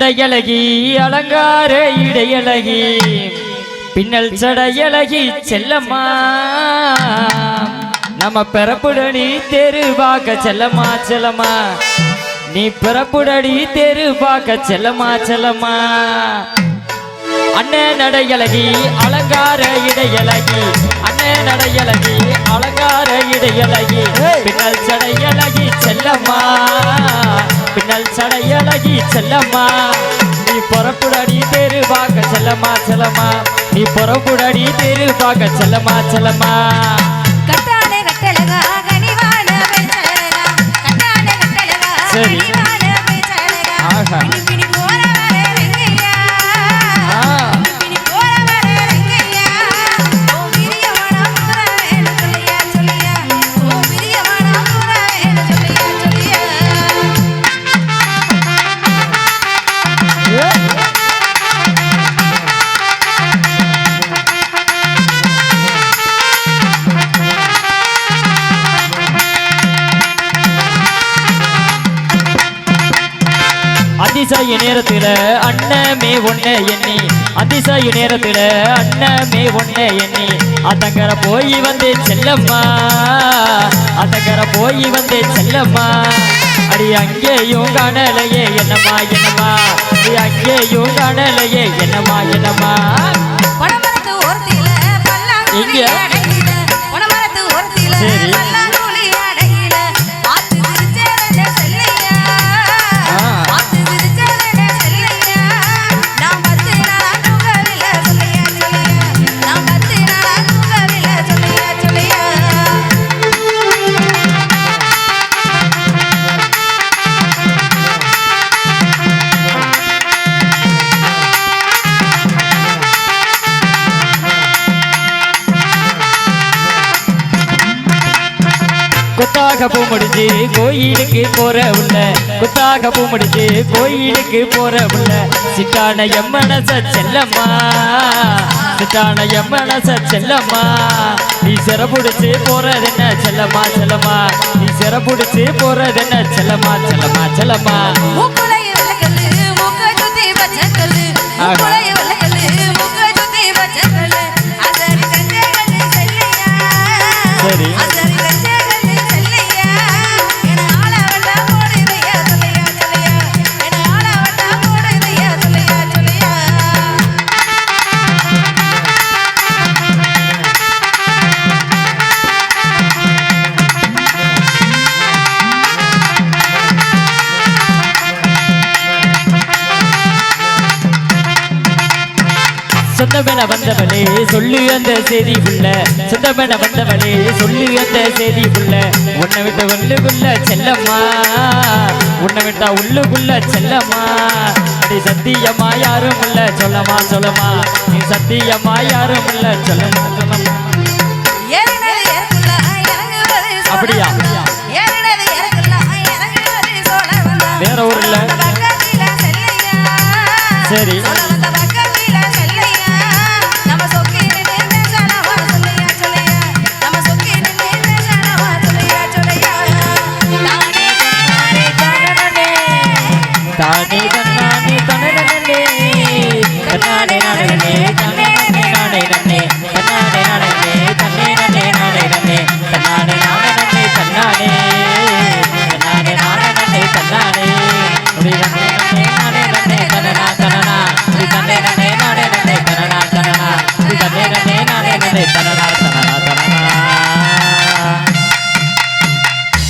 நடையழகி அலங்கார இடையழகி பின்னல் சடையழகி செல்லம்மா நம்ம பிறப்புடனி தெரு பார்க்க செல்லம்மா செல்லம்மா நீ பிறப்புடனி தெரு பார்க்க செல்லம்மா செல்லம்மா அண்ணே நடையழகி அலங்கார இடையழகி அண்ணே நடையழகி அலங்கார இடையழகி பின்னல் சடையழகி செல்லம்மா பின்னல் சடையழகி செல்லம்மா நீ பொறப்புடடி தெரு பார்க்க செல்லம்மா செல்லம்மா நீ பொறப்புடடி தெரு பார்க்க செல்லம்மா செல்லம்மா கட்டானே கட்டழகா கனிவான பெண்ணழகா கட்டானே கட்டழகா கனிவான பெண்ணழகா ஆஹா பிடி போறவரே ரங்கையா பிடி போறவரே ரங்கையா ஓ விரியவனா புறவேன சொல்லியா சொல்லியா ஓ விரியவனா புறவேன சொல்லியா சொல்லியா அதிசய நேரத்துல அண்ணமே ஒண்ணே எண்ணி அதிசய நேரத்துல அண்ணமே ஒண்ணே எண்ணி அதங்கர போய் வந்து செல்லம்மா அதங்கர போய் வந்து செல்லம்மா அடி அங்கேயும் காணலையே என்னம்மா என்னம்மா அடி அங்கேயும் காணலையே என்னம்மா என்னம்மா பணமரத்து ஓரத்தில பல்லாங்குழி அடையில பணமரத்து ஓரத்தில பல்லாங்குழி அடையில ஆத்து திருச்சேரன செல்லையா ஆத்து திருச்சேரன செல்லையா நான் 10 நாளா தூங்கவில்ல சொல்லையா சொல்லையா நான் 10 நாளா தூங்கவில்ல சொல்லையா சொல்லையா குத்தாக பூ முடிச்சு கோயிலுக்கு போற உள்ள குத்தாக பூ முடிச்சு கோயிலுக்கு போற உள்ள சிட்டான எம்மனச செல்லம்மா சிட்டான எம்மனச செல்லம்மா நீ சிறப்புடிச்சு போறது என்ன செல்லம்மா செல்லம்மா நீ சிறப்புடிச்சு போறது என்ன செல்லம்மா செல்லம்மா செல்லம்மா மூக்குலைய வெள்ளக்கல்லு மூக்க சுத்தி பச்சைக்கல்லு மூக்குலைய வெள்ளக்கல்லு மூக்க சுத்தி பச்சைக்கல்லு அசரி கஞ்சகல்லு செல்லையா சரி அசரி கஞ்சகல்லு செல்லையா என ஆளவட்டா போடுதையா சொல்லையா சொல்லையா என ஆளவட்டா போடுதையா சொல்லையா சொல்லையா சொந்தமென வந்தவளே சொல்லு அந்த செய்தி உள்ள சொந்தமென வந்தவளே சொல்லு அந்த செய்தி உள்ள உன்னை விட்ட உள்ளுக்குள்ள செல்லம்மா உன்னை விட்டா உள்ளுக்குள்ள செல்லம்மா அடி சத்தியமா யாரும் இல்ல சொல்லமா சொல்லமா நீ சத்தியமா யாரும் இல்ல சொல்லமா சொல்லமா ஏறினது ஏறக்குள்ள இறங்குவது சோழ அப்படியா? ஏறினது ஏறக்குள்ள இறங்குவது சோழ வந்தா வேற ஊர் இல்ல பக்கத்தில செல்லையா சரி சோழ வந்த பக்கத்தில செல்லையா நம்ம சொக்கி நின்னு பேசலாமா சொல்லையா சொல்லையா நம்ம சொக்கி நின்னு பேசலாமா சொல்லையா சொல்லையா தானே தன்னானே தனனனே தன்னானே நானே தன்னானே நானே நன்னே தன்னானே நானே தன்னே நன்னே நானே நன்னே தன்னானே நானே தன்னானே தன்னானே நானே தன்னானே உரி நன்னே நன்னே நானே நன்னே தனனா தனனா உரி நன்னே நன்னே நானே நன்னே தனனா தனனா உரி நன்னே நன்னே நானே நன்னே தனனா